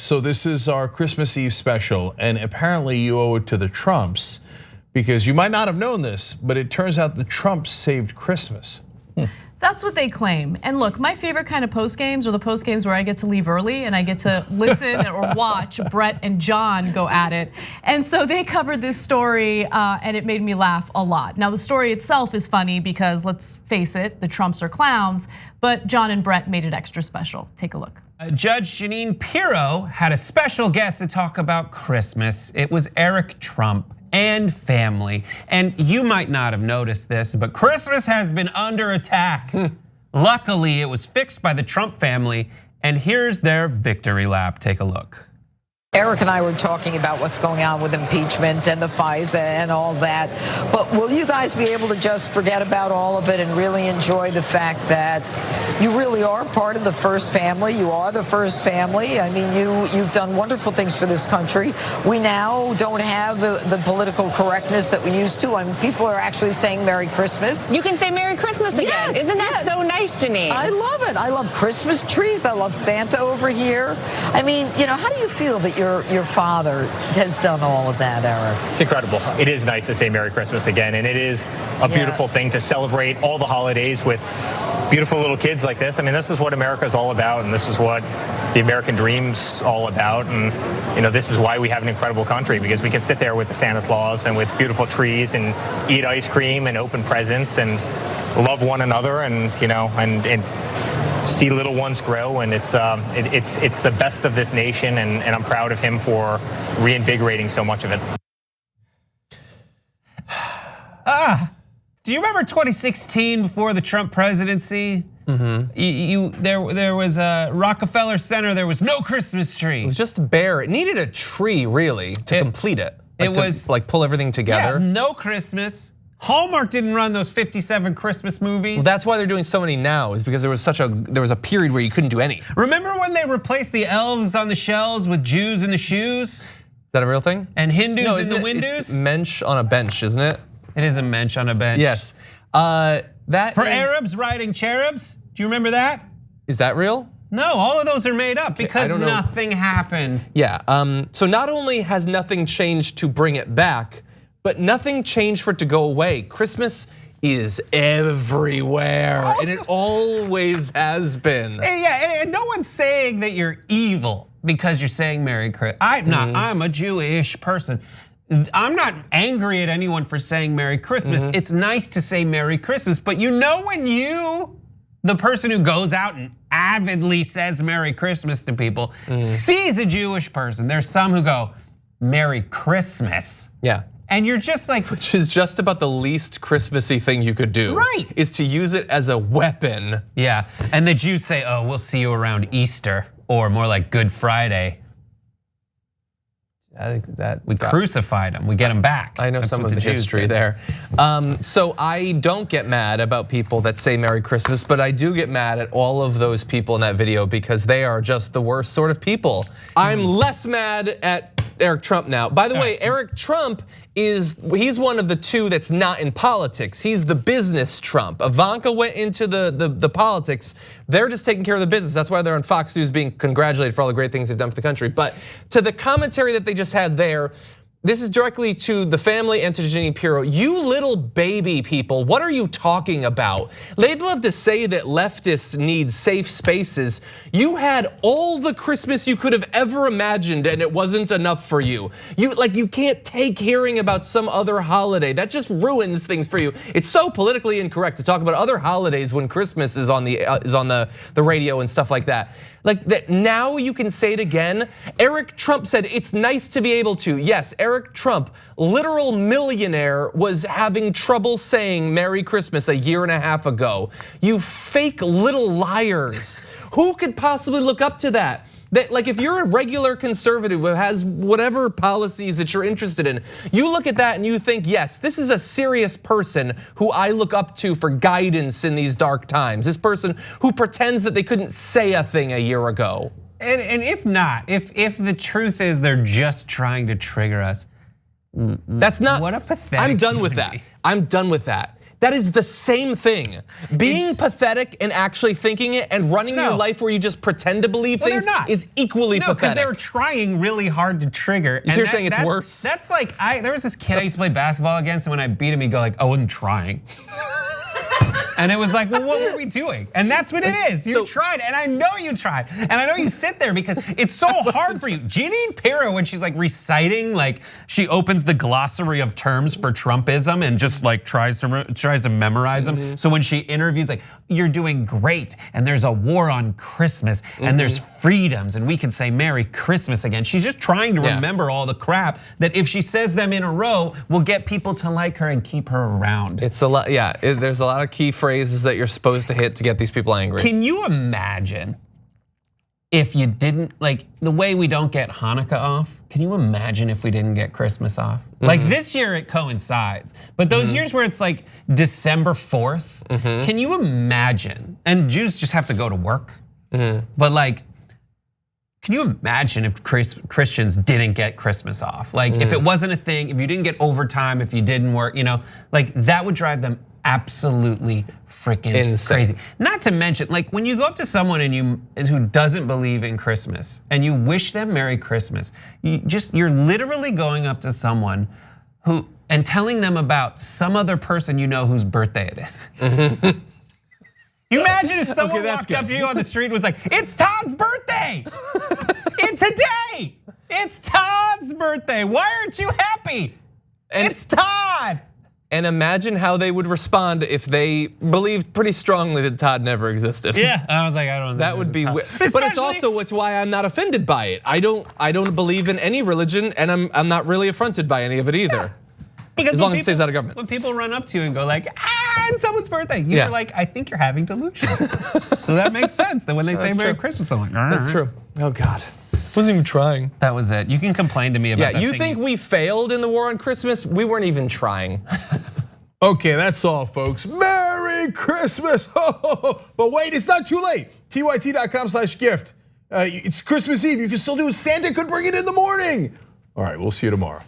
So this is our Christmas Eve special, and apparently you owe it to the Trumps, because you might not have known this, but it turns out the Trumps saved Christmas. That's what they claim. And look, my favorite kind of post games are the post games where I get to leave early and I get to listen or watch Brett and John go at it. And so they covered this story and it made me laugh a lot. Now the story itself is funny because let's face it, the Trumps are clowns, but John and Brett made it extra special. Take a look. Judge Jeanine Pirro had a special guest to talk about Christmas. It was Eric Trump and family. And you might not have noticed this, but Christmas has been under attack. Luckily, it was fixed by the Trump family, and here's their victory lap. Take a look. Eric and I were talking about what's going on with impeachment and the FISA and all that. But will you guys be able to just forget about all of it and really enjoy the fact that you really are part of the first family? You are the first family. I mean, you've done wonderful things for this country. We now don't have the political correctness that we used to. I mean, people are actually saying Merry Christmas. You can say Merry Christmas again. Yes, Isn't that so nice, Jeanine? I love it. I love Christmas trees. I love Santa over here. I mean, how do you feel that your father has done all of that, Eric? It's incredible. It is nice to say Merry Christmas again, and it is a beautiful thing to celebrate all the holidays with beautiful little kids like this. I mean, this is what America is all about, and this is what the American dream's all about. And this is why we have an incredible country, because we can sit there with the Santa Claus and with beautiful trees and eat ice cream and open presents and love one another, and see little ones grow, and it's the best of this nation, and I'm proud of him for reinvigorating so much of it. Do you remember 2016 before the Trump presidency? There was a Rockefeller Center. There was no Christmas tree. It was just bare. It needed a tree really to complete it. It was like pull everything together. Yeah, no Christmas. Hallmark didn't run those 57 Christmas movies. Well, that's why they're doing so many now, is because there was a period where you couldn't do any. Remember when they replaced the elves on the shelves with Jews in the shoes? Is that a real thing? And Hindus in the windows? It's mensch on a bench, isn't it? It is a mensch on a bench. Yes. Arabs riding cherubs? Do you remember that? Is that real? No, all of those are made up because nothing happened. Yeah, so not only has nothing changed to bring it back, but nothing changed for it to go away. Christmas is everywhere, and it always has been. Yeah, and no one's saying that you're evil because you're saying Merry Christmas. I'm a Jewish person. I'm not angry at anyone for saying Merry Christmas. It's nice to say Merry Christmas, but when the person who goes out and avidly says Merry Christmas to people, sees a Jewish person, there's some who go, Merry Christmas. Yeah. And you're just like, which is just about the least Christmassy thing you could do. Right. Is to use it as a weapon. Yeah, and the Jews say, oh, we'll see you around Easter, or more like Good Friday. I think that we crucified him, we get him back. I know some of the history there. So I don't get mad about people that say Merry Christmas, but I do get mad at all of those people in that video because they are just the worst sort of people. I'm less mad at Eric Trump now. By the way, Eric Trump he's one of the two that's not in politics. He's the business Trump. Ivanka went into the politics. They're just taking care of the business. That's why they're on Fox News being congratulated for all the great things they've done for the country. But to the commentary that they just had there, this is directly to the family and to Jeanine Pirro. You little baby people, what are you talking about? They'd love to say that leftists need safe spaces. You had all the Christmas you could have ever imagined and it wasn't enough for you. You can't take hearing about some other holiday. That just ruins things for you. It's so politically incorrect to talk about other holidays when Christmas is on the radio and stuff like that. Like that now you can say it again. Eric Trump said it's nice to be able to. Yes, Eric Trump, literal millionaire, was having trouble saying Merry Christmas a year and a half ago. You fake little liars. Who could possibly look up to that? Like if you're a regular conservative who has whatever policies that you're interested in, you look at that and you think, yes, this is a serious person who I look up to for guidance in these dark times. This person who pretends that they couldn't say a thing a year ago. And if not, if the truth is they're just trying to trigger us, that's not. What a pathetic. I'm done with that. I'm done with that. That is the same thing. Being pathetic and actually thinking it and running your life where you just pretend to believe things is equally pathetic. No, because they were trying really hard to trigger. You're saying it's worse? That's like, there was this kid I used to play basketball against, and when I beat him, he'd go like, I wasn't trying. And it was like, well, what were we doing? And that's what it is. You tried, and I know you tried. And I know you sit there because it's so hard for you. Jeanine Pirro, when she's like reciting, like she opens the glossary of terms for Trumpism and just like tries to memorize them. So when she interviews, like, you're doing great, and there's a war on Christmas, and there's freedoms, and we can say Merry Christmas again. She's just trying to remember all the crap that if she says them in a row, will get people to like her and keep her around. It's a lot, there's a lot of key phrases that you're supposed to hit to get these people angry. Can you imagine if you didn't, like the way we don't get Hanukkah off? Can you imagine if we didn't get Christmas off? Like this year it coincides, but those years where it's like December 4th, can you imagine? And Jews just have to go to work, but like, can you imagine if Christians didn't get Christmas off? Like if it wasn't a thing, if you didn't get overtime, if you didn't work, like that would drive them absolutely freaking crazy. Not to mention, like when you go up to someone who doesn't believe in Christmas and you wish them Merry Christmas, you're literally going up to someone and telling them about some other person you know whose birthday it is. You imagine if someone walked up to you on the street and was like, it's Todd's birthday. It's today. It's Todd's birthday. Why aren't you happy? It's Todd. And imagine how they would respond if they believed pretty strongly that Todd never existed. Yeah, I was like, I don't know. That would be weird. But it's why I'm not offended by it. I don't believe in any religion, and I'm not really affronted by any of it either. Because as long as it stays out of government. When people run up to you and go like, it's someone's birthday, you're like, I think you're having delusion. So that makes sense that when they say Merry Christmas, I'm like, that's true. Oh God. Wasn't even trying. That was it. You can complain to me about that. Yeah, you think we failed in the war on Christmas? We weren't even trying. Okay, that's all, folks. Merry Christmas! But wait, it's not too late. tyt.com/gift. It's Christmas Eve. You can still do. Santa could bring it in the morning. All right, we'll see you tomorrow.